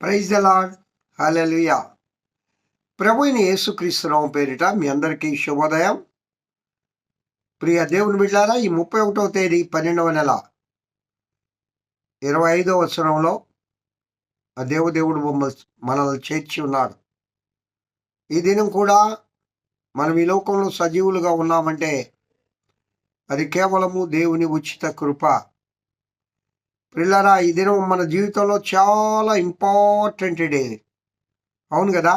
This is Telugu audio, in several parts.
Praise the lord. హల్లెలూయా. ప్రభు అయిన యేసుక్రీస్తు నామం పేరిట మీ అందరికీ శుభోదయం. ప్రియ దేవుని బిడ్డలారా, ఈ 31వ తేదీ 12వ నెల 25వ వచనంలో ఆ దేవుడు మనల్ని చేర్చి ఉన్నాడు. ఈ దినం కూడా మనం ఈ లోకంలో సజీవులుగా ఉన్నామంటే అది కేవలము దేవుని ఉచిత కృప. పిల్లరా, ఈ దినం మన జీవితంలో చాలా ఇంపార్టెంట్ డే. అవును కదా.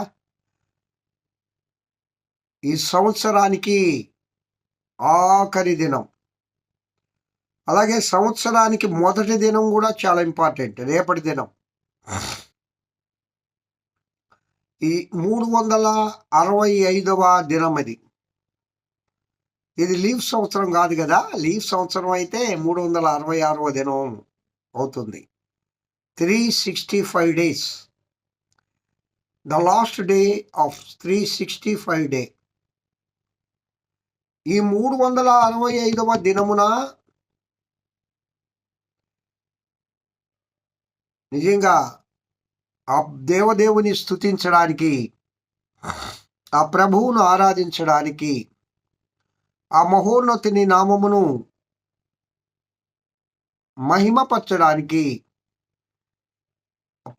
ఈ సంవత్సరానికి ఆఖరి దినం, అలాగే సంవత్సరానికి మొదటి దినం కూడా చాలా ఇంపార్టెంట్. రేపటి దినం ఈ 365వ దినం. ఇది లీవ్ సంవత్సరం కాదు కదా. లీవ్ సంవత్సరం అయితే 366వ దినం అవుతుంది. 365 days, the last day of 365 day. ఈ 365వ దినమున నిజంగా ఆ దేవదేవుని స్తుతించడానికి, ఆ ప్రభువును ఆరాధించడానికి, ఆ మహోన్నతుని నామమును మహిమపరచడానికి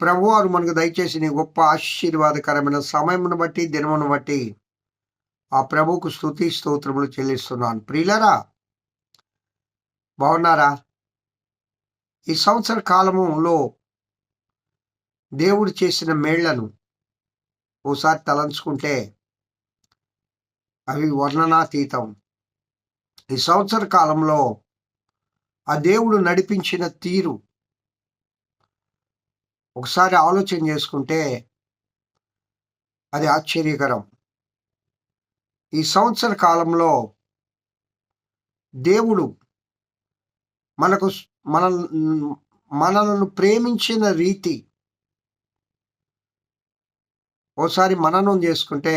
ప్రభువారు మనకు దయచేసిన గొప్ప ఆశీర్వాదకరమైన సమయమును బట్టి, దినమును బట్టి ఆ ప్రభువుకు స్తుతి స్తోత్రములు చెల్లిస్తున్నాను. ప్రియులరా, బాగున్నారా? ఈ సంవత్సర కాలములో దేవుడు చేసిన మేళ్లను ఓసారి తలంచుకుంటే అవి వర్ణనాతీతం. ఈ సంవత్సర కాలంలో ఆ దేవుడు నడిపించిన తీరు ఒకసారి ఆలోచన చేసుకుంటే అది ఆశ్చర్యకరం. ఈ సంవత్సర కాలంలో దేవుడు మనలను ప్రేమించిన రీతి ఓసారి మననం చేసుకుంటే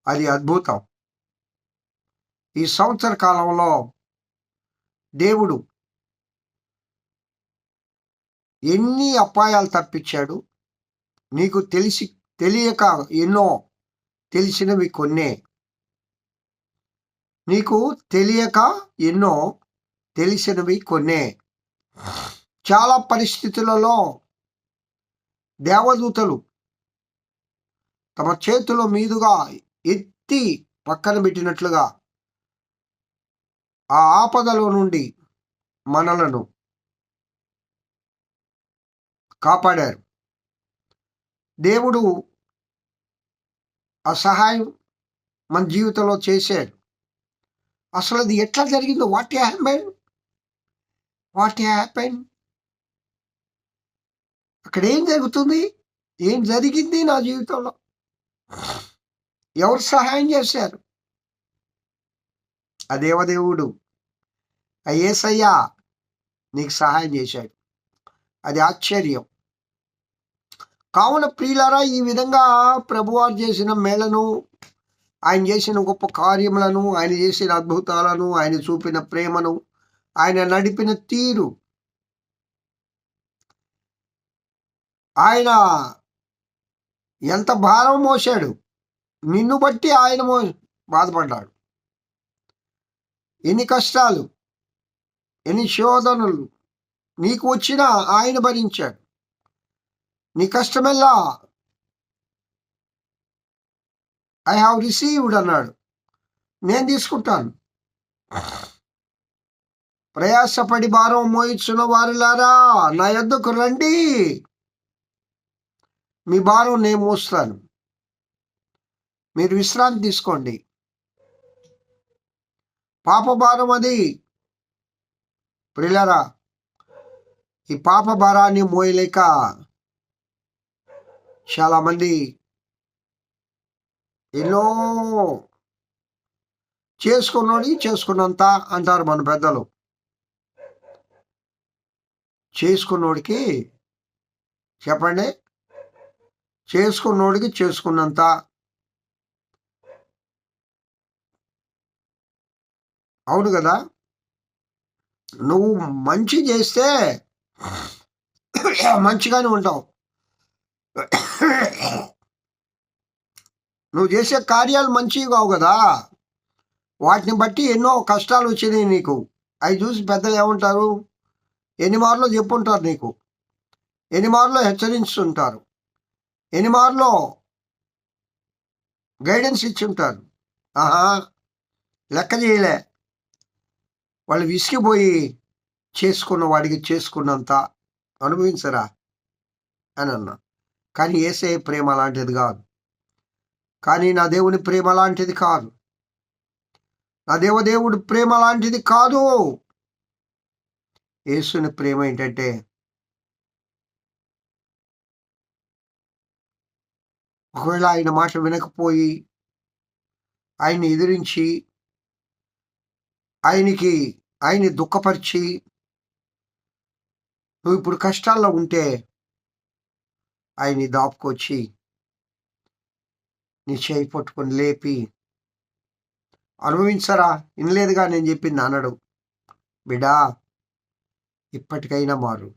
అది అద్భుతం. ఈ సంవత్సర కాలంలో దేవుడు ఎన్ని అపాయాలు తప్పించాడు. నీకు తెలియక ఎన్నో, తెలిసినవి కొన్నే. నీకు తెలియక ఎన్నో, తెలిసినవి కొన్నే. చాలా పరిస్థితులలో దేవదూతలు తమ చేతుల మీదుగా ఎత్తి పక్కన పెట్టినట్లుగా ఆ ఆపదలో నుండి మనలను కాపాడారు. దేవుడు ఆ సహాయం మన జీవితంలో చేశాడు. అసలు అది ఎట్లా జరిగిందో, వాట్ హ్యాపెన్, అక్కడ ఏం జరుగుతుంది, ఏం జరిగింది నా జీవితంలో, ఎవరు సహాయం చేశారు? ఆ దేవదేవుడు, ఆ యేసయ్య నీకు సహాయం చేశాడు. అది ఆశ్చర్యం. కావున ప్రియులారా, ఈ విధంగా ప్రభువారు చేసిన మేళను, ఆయన చేసిన గొప్ప కార్యములను, ఆయన చేసిన అద్భుతాలను, ఆయన చూపిన ప్రేమను, ఆయన నడిపిన తీరు, ఆయన ఎంత భారం మోసాడు, నిన్ను బట్టి ఆయన బాధపడ్డాడు. ఎన్ని కష్టాలు, ఎన్ని శోధనలు నీకు వచ్చినా ఆయన భరించాడు. నీ కష్టమెల్లా ఐ హ్యావ్ రిసీవ్డ్ అన్నాడు, నేను తీసుకుంటాను. ప్రయాసపడి భారం మోయించున్న వారులారా, నా యొద్దకు రండి, మీ భారం నేను మోస్తాను, మీరు విశ్రాంతి తీసుకోండి. పాప భారం అది. ప్రియులారా, ఈ పాప భారాన్ని మోయలేక చాలామంది ఎన్నో చేసుకున్నంత అంటారు మన పెద్దలు. చేసుకున్నోడికి చెప్పండి, చేసుకున్నోడికి చేసుకున్నంత. అవును కదా. నువ్వు మంచి చేస్తే మంచిగానే ఉంటావు, నువ్వు చేసే కార్యాలు మంచివి కావు కదా, వాటిని బట్టి ఎన్నో కష్టాలు వచ్చినాయి నీకు. అవి చూసి పెద్దలు ఏమంటారు, ఎన్ని మార్లో చెప్పుంటారు నీకు, ఎన్ని మార్లో హెచ్చరించుంటారు, ఎన్ని మార్లో గైడెన్స్ ఇచ్చి ఉంటారు. ఆహా, లెక్క చేయలే. వాళ్ళు విసిగిపోయి చేసుకున్న వాడికి చేసుకున్నంత అనుభవించరా అని అన్నా. కానీ యేసయ్య ప్రేమ అలాంటిది కాదు. కానీ నా దేవుని ప్రేమ లాంటిది కాదు. నా దేవదేవుడి ప్రేమ లాంటిది కాదు. యేసుని ప్రేమ ఏంటంటే, ఒకవేళ ఆయన మాట వినకపోయి ఆయన్ని ఎదిరించి ఆయన్ని దుఃఖపరిచి నువ్వు ఇప్పుడు కష్టాల్లో ఉంటే ఆయన్ని దాపుకొచ్చి నీ చేయి పట్టుకొని లేపి అనుభవించరా, వినలేదుగా నేను చెప్పింది అనడు. బిడా, ఇప్పటికైనా మారు,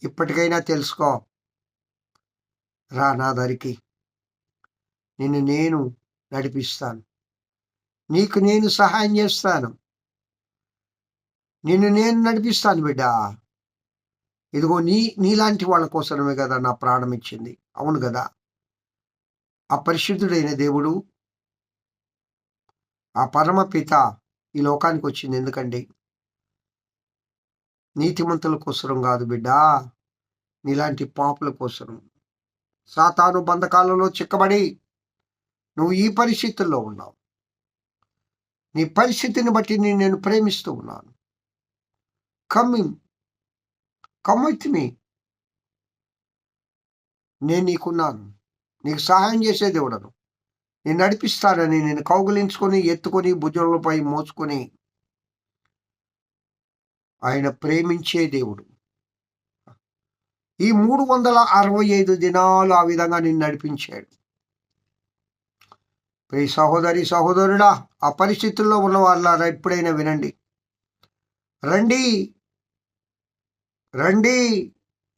ఇప్పటికైనా తెలుసుకో, రా నా దరికి, నిన్ను నేను నడిపిస్తాను, నీకు నేను సహాయం చేస్తాను, నిన్ను నేను నడిపిస్తాను బిడ్డా. ఇదిగో నీలాంటి వాళ్ళ కోసమే కదా నా ప్రాణం ఇచ్చింది. అవును కదా. ఆ పరిశుద్ధుడైన దేవుడు, ఆ పరమపిత ఈ లోకానికి వచ్చింది ఎందుకండి? నీతిమంతుల కోసరం కాదు బిడ్డా, నీలాంటి పాపుల కోసరం. సాతాను బంధకాలలో చిక్కబడి నువ్వు ఈ పరిస్థితుల్లో ఉన్నావు. నీ పరిస్థితిని బట్టి నేను ప్రేమిస్తూ ఉన్నాను. Come with me. నేను నీకున్నాను, నీకు సహాయం చేసే దేవుడను. నేను నడిపిస్తానని నేను కౌగులించుకొని ఎత్తుకొని భుజంలపై మోసుకొని ఆయన ప్రేమించే దేవుడు. ఈ 365 దినాలు ఆ విధంగా నిన్ను నడిపించాడు. ప్రియ సహోదరి సహోదరుడా, ఆ పరిస్థితుల్లో ఉన్న వాళ్ళ ఎప్పుడైనా వినండి, రండి రండి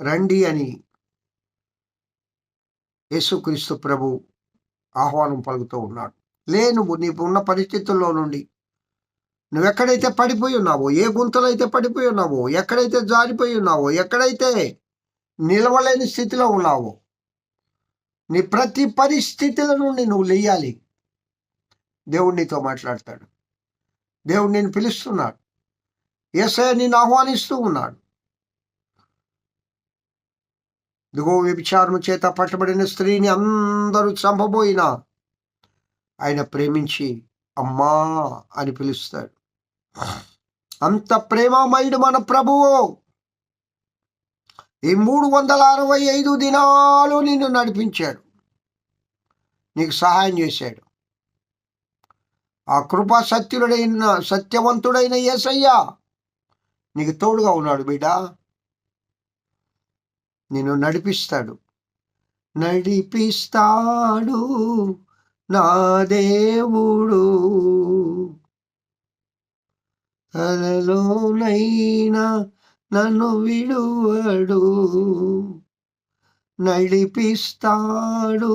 రండి అని యేసుక్రీస్తు ప్రభు ఆహ్వానం పలుకుతూ ఉన్నాడు. నీకు ఉన్న పరిస్థితుల్లో నుండి నువ్వెక్కడైతే పడిపోయి ఉన్నావో, ఏ గుంతలో అయితే పడిపోయి ఉన్నావో, ఎక్కడైతే జారిపోయి ఉన్నావో, ఎక్కడైతే నిలవలేని స్థితిలో ఉన్నావో, నీ ప్రతి పరిస్థితుల నుండి నువ్వు లేయాలి. దేవుడు నీతో మాట్లాడతాడు. దేవుడు నిన్ను పిలుస్తున్నాడు. యేసయ్య నిన్ను ఆహ్వానిస్తూ ఉన్నాడు. ఇదిగో వ్యభిచారము చేత పట్టబడిన స్త్రీని అందరూ చంపబోయినా ఆయన ప్రేమించి అమ్మా అని పిలుస్తాడు. అంత ప్రేమమయుడు మన ప్రభువు. ఈ 365 దినాలు నిన్ను నడిపించాడు, నీకు సహాయం చేశాడు. ఆ కృపా సత్యవంతుడైన యేసయ్య నీకు తోడుగా ఉన్నాడు బిడ్డా. నిన్ను నడిపిస్తాడు నా దేవుడు. అలలోనైనా నన్ను విడువడు, నడిపిస్తాడు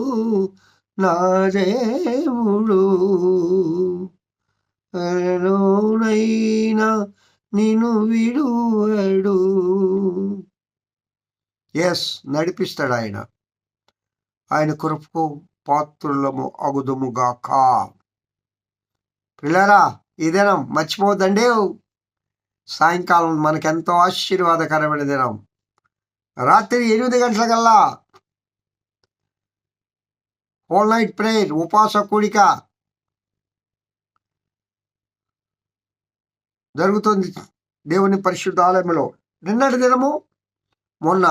నా దేవుడు. అలలోనైనా నిన్ను విడువడు. ఎస్, నడిపిస్తాడు ఆయన. ఆయన కృపకు పాత్రులము అగుదుముగాక. పిల్లరా, ఈ దినం మర్చిపోవద్దండి. సాయంకాలం మనకెంతో ఆశీర్వాదకరమైన దినం. రాత్రి 8 గంటలకల్లా హోల్ నైట్ ప్రేయర్, ఉపవాస కూడిక జరుగుతుంది దేవుని పరిశుద్ధ ఆలయంలో. నిన్నటి దినము మొన్న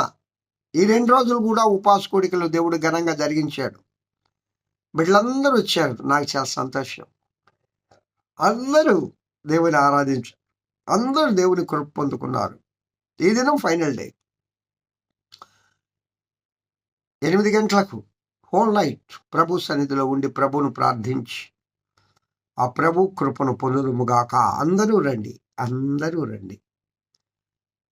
ఈ 2 రోజులు కూడా ఉపవాస కూడికలు దేవుడు ఘనంగా జరిగించాడు. బిడ్డలందరూ వచ్చారు. నాకు చాలా సంతోషం. అందరూ దేవుని ఆరాధించారు, అందరూ దేవుని కృప పొందుకున్నారు. ఈ దినం ఫైనల్ డే. 8 గంటలకు హోల్ నైట్ ప్రభు సన్నిధిలో ఉండి ప్రభును ప్రార్థించి ఆ ప్రభు కృపను పొందుదుముగాక. అందరూ రండి, అందరూ రండి.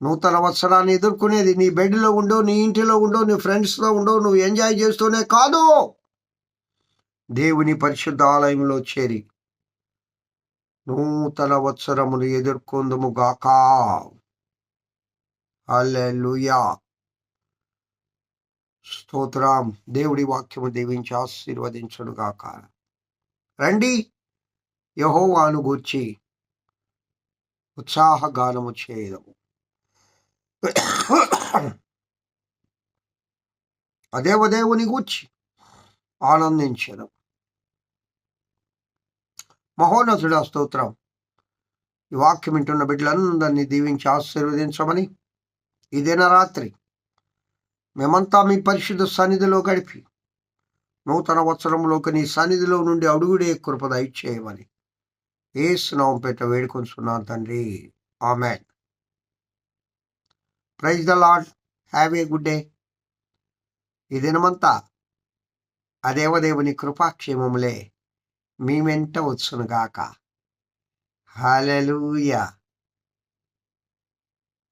నూతన వత్సరాన్ని ఎదుర్కొనేది నీ బెడ్లో ఉండో, నీ ఇంటిలో ఉండో, నీ ఫ్రెండ్స్తో ఉండో, నువ్వు ఎంజాయ్ చేస్తూనే కాదు, దేవుని పరిశుద్ధ ఆలయంలో చేరి నూతన వత్సరమును ఎదుర్కొందుము గాక. హల్లెలూయా, స్తోత్రం. దేవుడి వాక్యము దీవించి ఆశీర్వదించును గాక. రండి, యెహోవాను గూర్చి ఉత్సాహగానము చేయదము. దేవుని గూర్చి ఆనందించడం. మహోన్నతుడా స్తోత్రం. ఈ వాక్యం వింటున్న బిడ్డలందరినీ దీవించి ఆశీర్వదించమని, ఈ దిన రాత్రి మేమంతా మీ పరిశుద్ధ సన్నిధిలో గడిపి నూతన వత్సరంలోకి నీ సన్నిధిలో నుండి అడుగుడే కృప దయచేయమని యేసు నామం పేరిట వేడుకొంచున్నాను తండ్రి. ఆమేన్. Praise the lord. Have a good day. ఈ దినమంతా ఆ దేవదేవుని కృపాక్షేమములే మీ వెంట వచ్చునుగాక. హల్లెలూయా.